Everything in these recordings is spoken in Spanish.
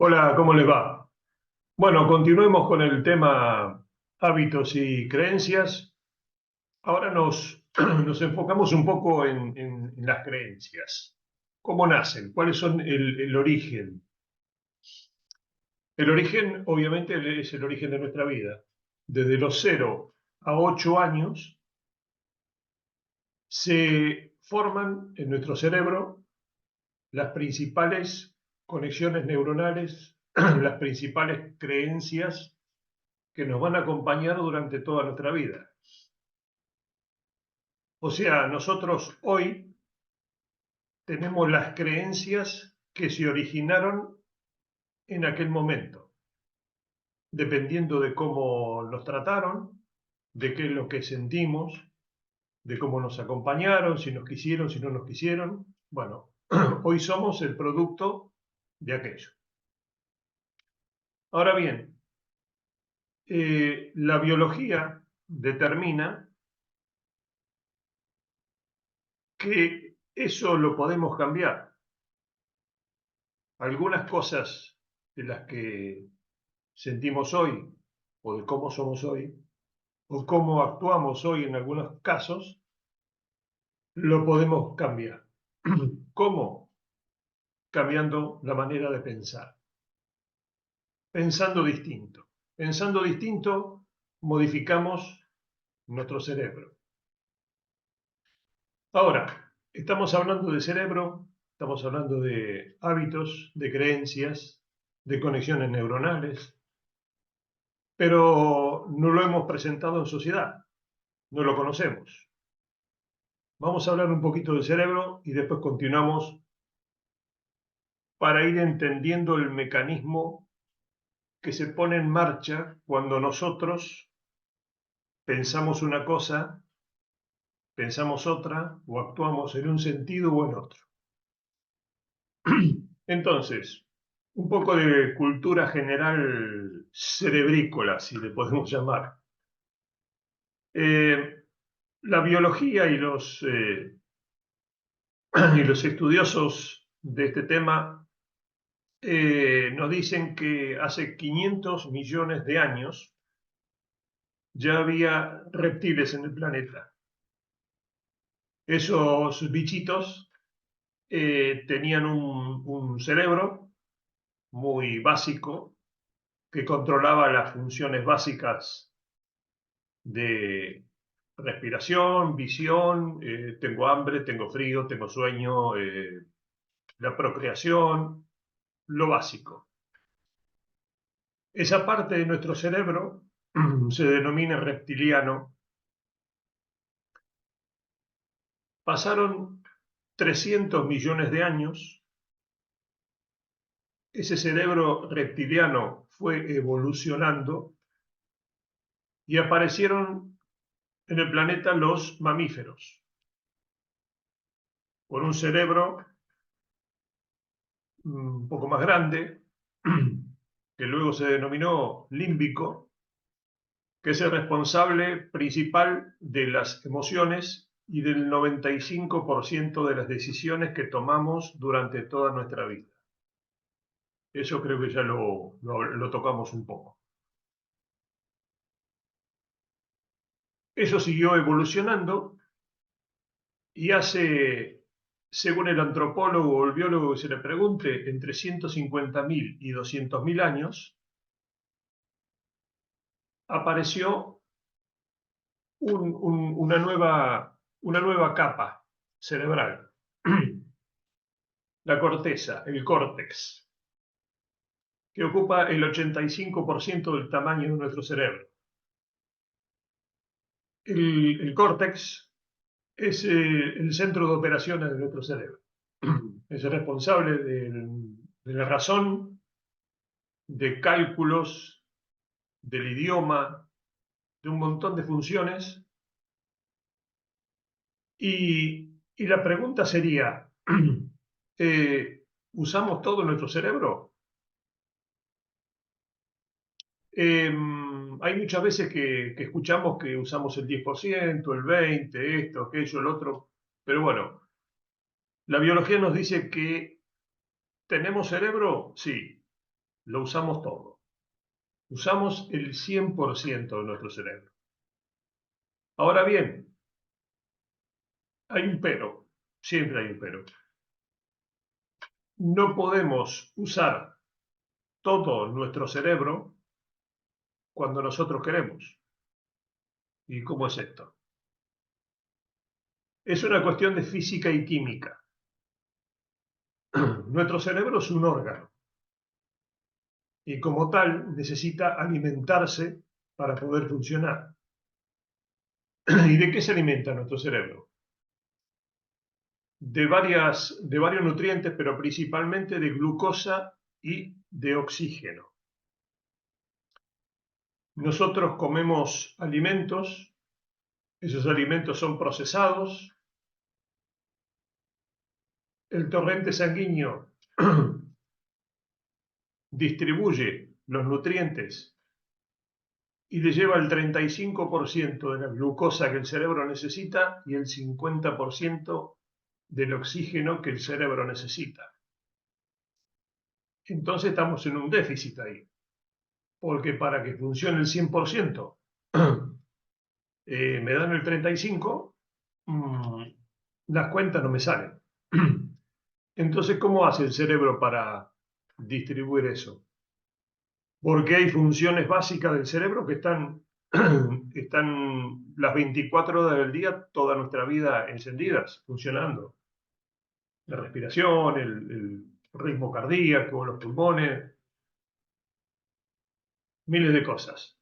Hola, ¿cómo les va? Bueno, continuemos con el tema hábitos y creencias. Ahora nos enfocamos un poco en las creencias. ¿Cómo nacen? ¿Cuáles son el origen? El origen, obviamente, es el origen de nuestra vida. Desde los 0 a 8 años se forman en nuestro cerebro las principales conexiones neuronales, las principales creencias que nos van a acompañar durante toda nuestra vida. O sea, nosotros hoy tenemos las creencias que se originaron en aquel momento, dependiendo de cómo nos trataron, de qué es lo que sentimos, de cómo nos acompañaron, si nos quisieron, si no nos quisieron. Bueno, hoy somos el producto de aquello. Ahora bien, la biología determina que eso lo podemos cambiar. Algunas cosas de las que sentimos hoy, o de cómo somos hoy, o cómo actuamos hoy en algunos casos, lo podemos cambiar. ¿Cómo? Cambiando la manera de pensar. Pensando distinto. Pensando distinto, modificamos nuestro cerebro. Ahora, estamos hablando de cerebro, estamos hablando de hábitos, de creencias, de conexiones neuronales, pero no lo hemos presentado en sociedad, no lo conocemos. Vamos a hablar un poquito del cerebro y después continuamos para ir entendiendo el mecanismo que se pone en marcha cuando nosotros pensamos una cosa, pensamos otra o actuamos en un sentido o en otro. Entonces, un poco de cultura general cerebrícola, si le podemos llamar. La biología y los estudiosos de este tema nos dicen que hace 500 millones de años ya había reptiles en el planeta. Esos bichitos tenían un cerebro muy básico que controlaba las funciones básicas de respiración, visión, tengo hambre, tengo frío, tengo sueño, la procreación, lo básico. Esa parte de nuestro cerebro se denomina reptiliano. Pasaron 300 millones de años, ese cerebro reptiliano fue evolucionando y aparecieron en el planeta los mamíferos, con un cerebro un poco más grande, que luego se denominó límbico, que es el responsable principal de las emociones y del 95% de las decisiones que tomamos durante toda nuestra vida. Eso creo que ya lo tocamos un poco. Eso siguió evolucionando y hace, según el antropólogo o el biólogo que se le pregunte, entre 150.000 y 200.000 años, apareció una nueva capa cerebral, la corteza, el córtex, que ocupa el 85% del tamaño de nuestro cerebro. El córtex es el centro de operaciones de nuestro cerebro. Es el responsable de la razón, de cálculos, del idioma, de un montón de funciones. Y la pregunta sería, ¿usamos todo nuestro cerebro? Hay muchas veces que escuchamos que usamos el 10%, el 20%, esto, aquello, el otro, pero bueno, la biología nos dice que ¿tenemos cerebro? Sí. lo usamos todo. Usamos el 100% de nuestro cerebro. Ahora bien, hay un pero, siempre hay un pero. No podemos usar todo nuestro cerebro cuando nosotros queremos. ¿Y cómo es esto? Es una cuestión de física y química. Nuestro cerebro es un órgano y como tal necesita alimentarse para poder funcionar. ¿Y de qué se alimenta nuestro cerebro? De varios nutrientes, pero principalmente de glucosa y de oxígeno. Nosotros comemos alimentos, esos alimentos son procesados, el torrente sanguíneo distribuye los nutrientes y le lleva el 35% de la glucosa que el cerebro necesita y el 50% del oxígeno que el cerebro necesita. Entonces estamos en un déficit ahí, porque para que funcione el 100%, me dan el 35%, las cuentas no me salen. Entonces, ¿cómo hace el cerebro para distribuir eso? Porque hay funciones básicas del cerebro que están las 24 horas del día, toda nuestra vida encendidas, funcionando. La respiración, el ritmo cardíaco, los pulmones, miles de cosas.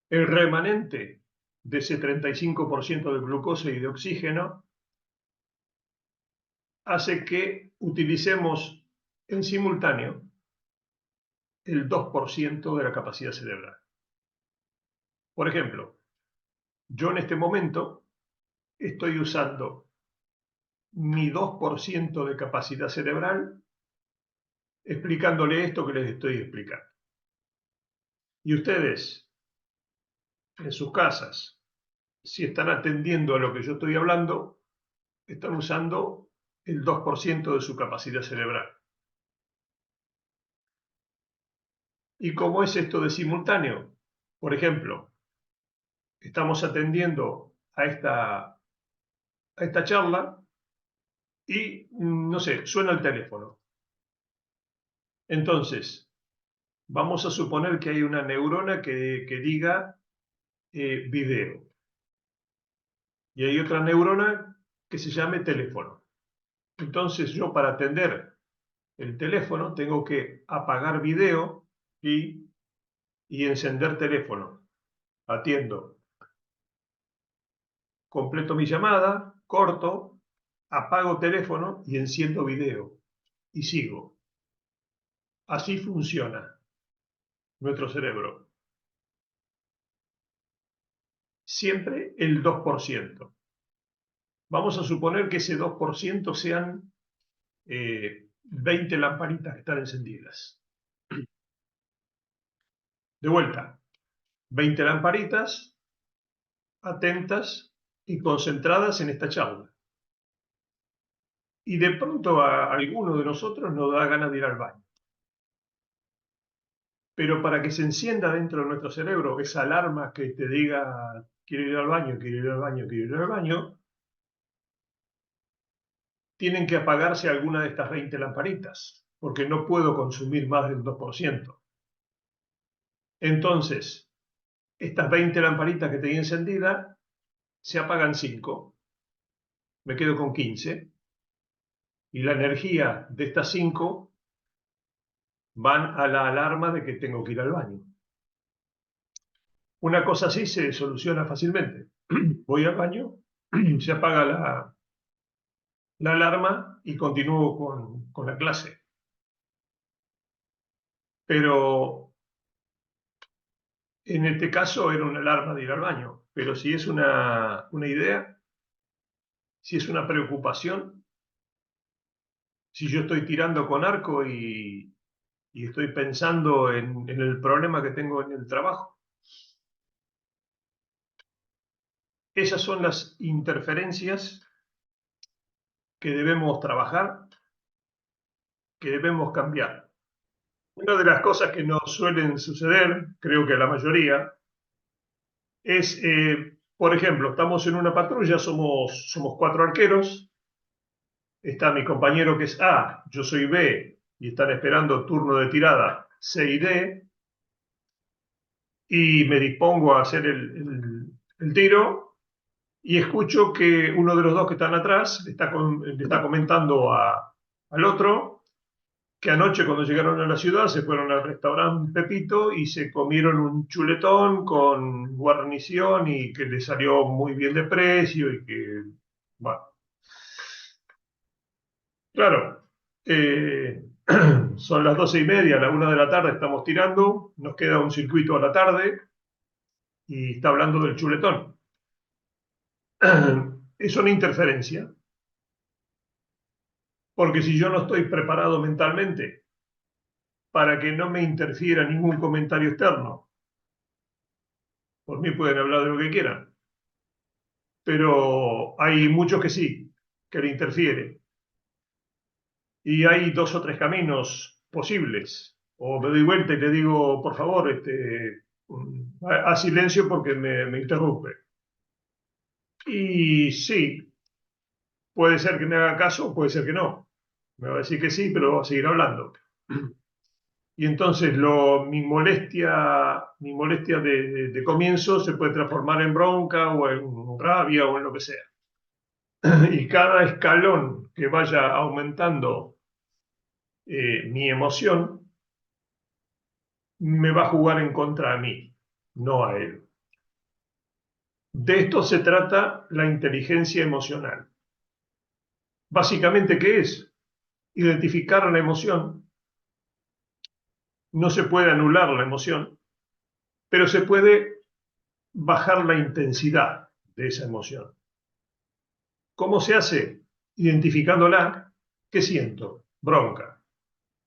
El remanente de ese 35% de glucosa y de oxígeno hace que utilicemos en simultáneo el 2% de la capacidad cerebral. Por ejemplo, yo en este momento estoy usando mi 2% de capacidad cerebral explicándole esto que les estoy explicando. Y ustedes, en sus casas, si están atendiendo a lo que yo estoy hablando, están usando el 2% de su capacidad cerebral. ¿Y cómo es esto de simultáneo? Por ejemplo, estamos atendiendo a esta charla y, no sé, suena el teléfono. Entonces, vamos a suponer que hay una neurona que diga video. Y hay otra neurona que se llame teléfono. Entonces yo para atender el teléfono tengo que apagar video y encender teléfono. Atiendo, completo mi llamada, corto, apago teléfono y enciendo video. Y sigo. Así funciona nuestro cerebro. Siempre el 2%. Vamos a suponer que ese 2% sean 20 lamparitas que están encendidas. De vuelta, 20 lamparitas atentas y concentradas en esta charla. Y de pronto a alguno de nosotros nos da ganas de ir al baño. Pero para que se encienda dentro de nuestro cerebro esa alarma que te diga quiero ir al baño, quiero ir al baño, quiero ir al baño, tienen que apagarse alguna de estas 20 lamparitas, porque no puedo consumir más del 2%. Entonces, estas 20 lamparitas que tenía encendidas, se apagan 5, me quedo con 15, y la energía de estas 5 van a la alarma de que tengo que ir al baño. Una cosa así se soluciona fácilmente. Voy al baño, se apaga la alarma y continúo con la clase. Pero en este caso era una alarma de ir al baño. Pero si es una idea, si es una preocupación, si yo estoy tirando con arco y estoy pensando en el problema que tengo en el trabajo, esas son las interferencias que debemos trabajar, que debemos cambiar. Una de las cosas que nos suelen suceder, creo que a la mayoría, es, por ejemplo, estamos en una patrulla, somos cuatro arqueros, está mi compañero que es A, yo soy B, y están esperando turno de tirada C y D, y me dispongo a hacer el tiro, y escucho que uno de los dos que están atrás le está comentando al otro que anoche cuando llegaron a la ciudad se fueron al restaurante Pepito y se comieron un chuletón con guarnición y que le salió muy bien de precio y que, bueno, claro, son las 12:30, a la 1 de la tarde estamos tirando, nos queda un circuito a la tarde y está hablando del chuletón. Es una interferencia, porque si yo no estoy preparado mentalmente para que no me interfiera ningún comentario externo, por mí pueden hablar de lo que quieran, pero hay muchos que sí, que le interfiere. Y hay dos o tres caminos posibles. O me doy vuelta y le digo, por favor, haz silencio porque me interrumpe. Y sí, puede ser que me haga caso, puede ser que no. Me va a decir que sí, pero va a seguir hablando. Y entonces mi molestia de comienzo se puede transformar en bronca o en rabia o en lo que sea. Y cada escalón que vaya aumentando mi emoción me va a jugar en contra a mí, no a él. De esto se trata la inteligencia emocional. Básicamente, ¿qué es? Identificar la emoción. No se puede anular la emoción, pero se puede bajar la intensidad de esa emoción. ¿Cómo se hace? Identificándola. ¿Qué siento? Bronca.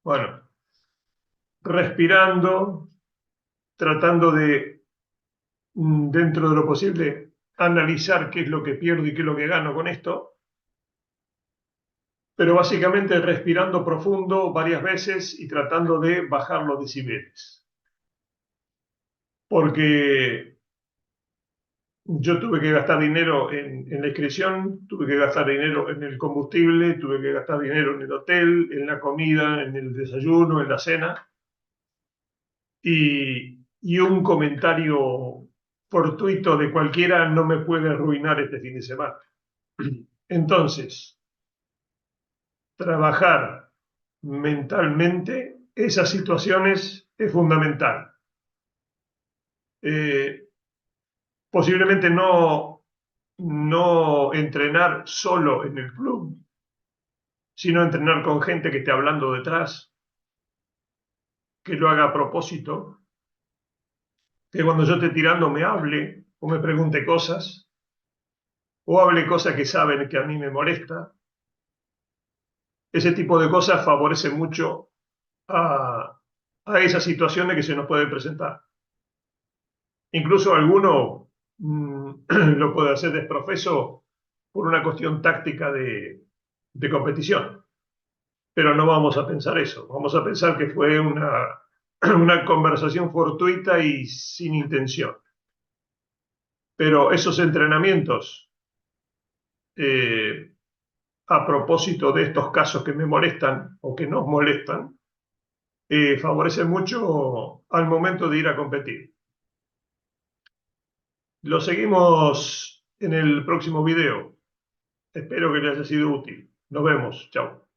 Bueno, respirando, tratando de, dentro de lo posible, analizar qué es lo que pierdo y qué es lo que gano con esto, pero básicamente respirando profundo varias veces y tratando de bajar los decibeles. Porque yo tuve que gastar dinero en la inscripción, tuve que gastar dinero en el combustible, tuve que gastar dinero en el hotel, en la comida, en el desayuno, en la cena, y un comentario fortuito de cualquiera no me puede arruinar este fin de semana. Entonces, trabajar mentalmente esas situaciones es fundamental. Eh, Posiblemente no entrenar solo en el club, sino entrenar con gente que esté hablando detrás, que lo haga a propósito, que cuando yo esté tirando me hable o me pregunte cosas, o hable cosas que saben que a mí me molesta. Ese tipo de cosas favorece mucho a esas situaciones que se nos pueden presentar. Incluso alguno lo puede hacer desprofeso por una cuestión táctica de competición. Pero no vamos a pensar eso. Vamos a pensar que fue una conversación fortuita y sin intención. Pero esos entrenamientos, eh, a propósito de estos casos que me molestan o que nos molestan, favorecen mucho al momento de ir a competir. Lo seguimos en el próximo video. Espero que les haya sido útil. Nos vemos. Chao.